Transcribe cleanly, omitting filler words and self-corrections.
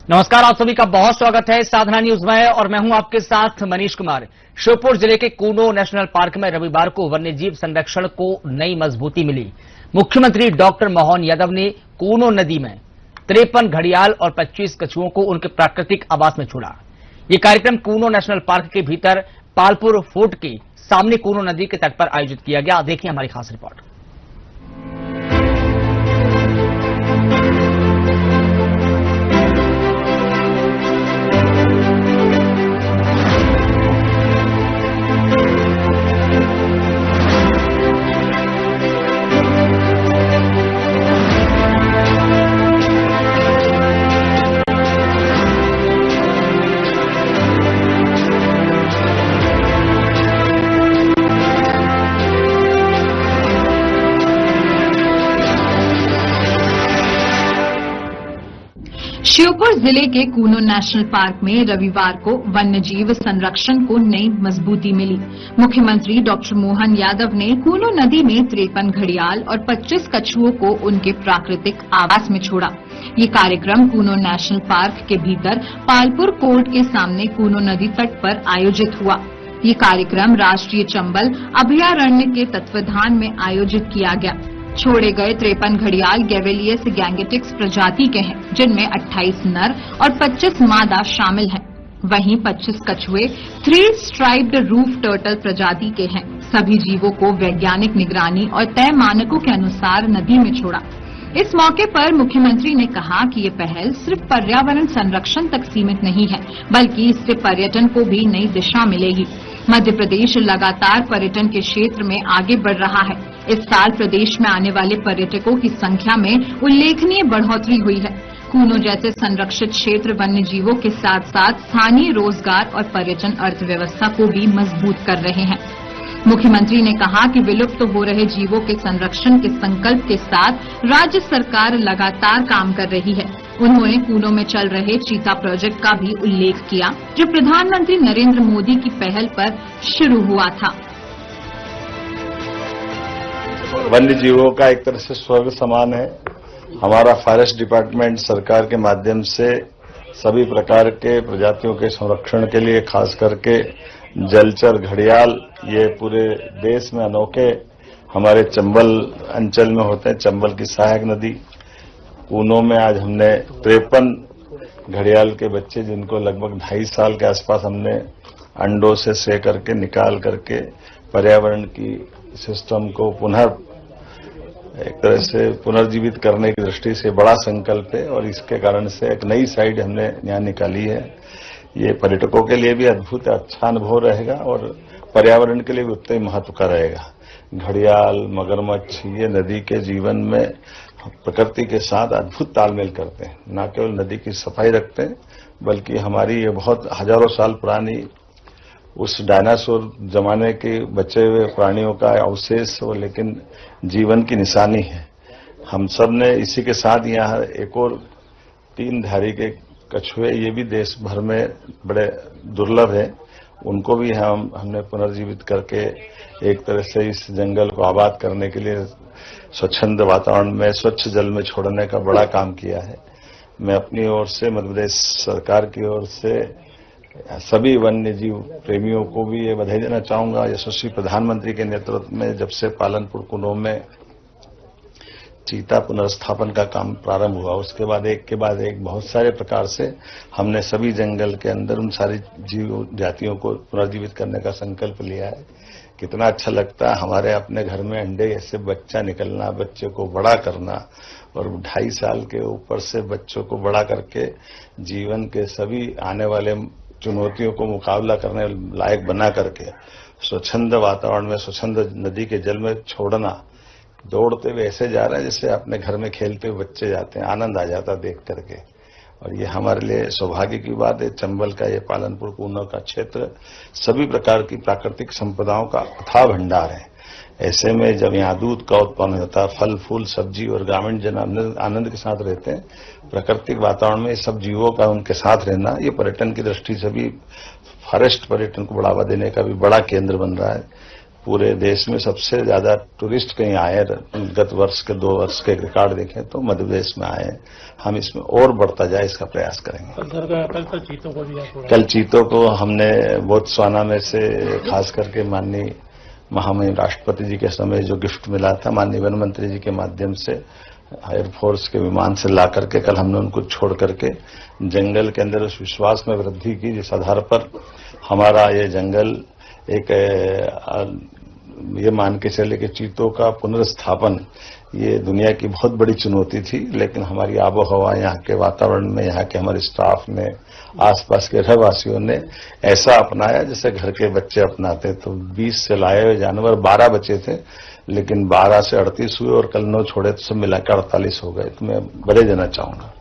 नमस्कार, आप सभी का बहुत स्वागत है साधना न्यूज में और मैं हूं आपके साथ मनीष कुमार। श्योपुर जिले के कूनो नेशनल पार्क में रविवार को वन्यजीव संरक्षण को नई मजबूती मिली। मुख्यमंत्री डॉक्टर मोहन यादव ने कूनो नदी में 53 घड़ियाल और 25 कछुओं को उनके प्राकृतिक आवास में छोड़ा। ये कार्यक्रम कूनो नेशनल पार्क के भीतर पालपुर फोर्ट के सामने कूनो नदी के तट पर आयोजित किया गया। देखिए हमारी खास रिपोर्ट। श्योपुर जिले के कूनो नेशनल पार्क में रविवार को वन्यजीव संरक्षण को नई मजबूती मिली। मुख्यमंत्री डॉक्टर मोहन यादव ने कूनो नदी में 53 घड़ियाल और 25 कछुओं को उनके प्राकृतिक आवास में छोड़ा। ये कार्यक्रम कूनो नेशनल पार्क के भीतर पालपुर कोर्ट के सामने कूनो नदी तट पर आयोजित हुआ। ये कार्यक्रम राष्ट्रीय चंबल अभयारण्य के तत्वाधान में आयोजित किया गया। छोड़े गए 53 घड़ियाल गैवेलियस गैंगेटिक्स प्रजाति के हैं, जिनमें 28 नर और 25 मादा शामिल हैं। वहीं 25 कछुए 3 स्ट्राइप्ड रूफ टर्टल प्रजाति के हैं। सभी जीवों को वैज्ञानिक निगरानी और तय मानकों के अनुसार नदी में छोड़ा। इस मौके पर मुख्यमंत्री ने कहा कि ये पहल सिर्फ पर्यावरण संरक्षण तक सीमित नहीं है, बल्कि इससे पर्यटन को भी नई दिशा मिलेगी। मध्य प्रदेश लगातार पर्यटन के क्षेत्र में आगे बढ़ रहा है। इस साल प्रदेश में आने वाले पर्यटकों की संख्या में उल्लेखनीय बढ़ोतरी हुई है। कूनो जैसे संरक्षित क्षेत्र वन्य जीवों के साथ साथ स्थानीय रोजगार और पर्यटन अर्थव्यवस्था को भी मजबूत कर रहे हैं। मुख्यमंत्री ने कहा कि विलुप्त हो रहे जीवों के संरक्षण के संकल्प के साथ राज्य सरकार लगातार काम कर रही है। उन्होंने कूनो में चल रहे चीता प्रोजेक्ट का भी उल्लेख किया, जो प्रधानमंत्री नरेंद्र मोदी की पहल पर शुरू हुआ था। वन्य जीवों का एक तरह से स्वर्ग समान है। हमारा फॉरेस्ट डिपार्टमेंट सरकार के माध्यम से सभी प्रकार के प्रजातियों के संरक्षण के लिए, खास करके जलचर घड़ियाल, ये पूरे देश में अनोखे हमारे चंबल अंचल में होते हैं। चंबल की सहायक नदी कूनो में आज हमने 53 घड़ियाल के बच्चे, जिनको लगभग 2.5 साल के आसपास हमने अंडों से से करके निकाल करके पर्यावरण की सिस्टम को पुनः एक तरह से पुनर्जीवित करने की दृष्टि से बड़ा संकल्प है और इसके कारण से एक नई साइड हमने यहाँ निकाली है। ये पर्यटकों के लिए भी अद्भुत अच्छा अनुभव रहेगा और पर्यावरण के लिए भी उतना ही महत्व का रहेगा। घड़ियाल, मगरमच्छ ये नदी के जीवन में प्रकृति के साथ अद्भुत तालमेल करते हैं। न केवल नदी की सफाई रखते हैं, बल्कि हमारी ये बहुत हजारों साल पुरानी उस डायनासोर जमाने के बचे हुए प्राणियों का अवशेष हो, लेकिन जीवन की निशानी है। हम सब ने इसी के साथ यहाँ एक और 3 धारी के कछुए, ये भी देश भर में बड़े दुर्लभ है, उनको भी हमने पुनर्जीवित करके एक तरह से इस जंगल को आबाद करने के लिए स्वच्छंद वातावरण में, स्वच्छ जल में छोड़ने का बड़ा काम किया है। मैं अपनी ओर से, मध्य प्रदेश सरकार की ओर से सभी वन्य जीव प्रेमियों को भी ये बधाई देना चाहूंगा। यशस्वी प्रधानमंत्री के नेतृत्व में जब से पालनपुर कूनो में चीता पुनर्स्थापन का काम प्रारंभ हुआ, उसके बाद एक के बाद एक बहुत सारे प्रकार से हमने सभी जंगल के अंदर उन सारी जीव जातियों को पुनर्जीवित करने का संकल्प लिया है। कितना अच्छा लगता है हमारे अपने घर में अंडे ऐसे बच्चा निकलना, बच्चे को बड़ा करना और 2.5 साल के ऊपर से बच्चों को बड़ा करके जीवन के सभी आने वाले चुनौतियों को मुकाबला करने लायक बना करके स्वच्छंद वातावरण में, स्वच्छंद नदी के जल में छोड़ना। दौड़ते हुए ऐसे जा रहे हैं जैसे अपने घर में खेलते हुए बच्चे जाते हैं, आनंद आ जाता देख करके। और ये हमारे लिए सौभाग्य की बात है। चंबल का ये पालनपुर कूनो का क्षेत्र सभी प्रकार की प्राकृतिक संपदाओं का अथाह भंडार है। ऐसे में जब यहाँ दूध का उत्पन्न होता है, फल फूल सब्जी और ग्रामीण जन आनंद के साथ रहते हैं, प्राकृतिक वातावरण में सब जीवों का उनके साथ रहना, ये पर्यटन की दृष्टि से भी फॉरेस्ट पर्यटन को बढ़ावा देने का भी बड़ा केंद्र बन रहा है। पूरे देश में सबसे ज्यादा टूरिस्ट कहीं आए गत वर्ष के 2 वर्ष के रिकॉर्ड देखें तो मध्य प्रदेश में आए। हम इसमें और बढ़ता जाए इसका प्रयास करेंगे। कल चीतों को हमने बोत्सवाना में से खास करके माननीय महामहिम राष्ट्रपति जी के समय जो गिफ्ट मिला था माननीय वन मंत्री जी के माध्यम से एयरफोर्स के विमान से ला करके कल हमने उनको छोड़ करके जंगल के अंदर उस विश्वास में वृद्धि की जिस आधार पर हमारा ये जंगल एक ये मान के चले कि चीतों का पुनर्स्थापन ये दुनिया की बहुत बड़ी चुनौती थी, लेकिन हमारी आबोहवा, यहाँ के वातावरण में यहाँ के हमारे स्टाफ ने, आसपास के रहवासियों ने ऐसा अपनाया जैसे घर के बच्चे अपनाते। तो 20 से लाए हुए जानवर 12 बचे थे, लेकिन 12 से 38 हुए और कल 9 छोड़े तो सब मिलाकर 48 हो गए। तो मैं बड़े देना चाहूंगा।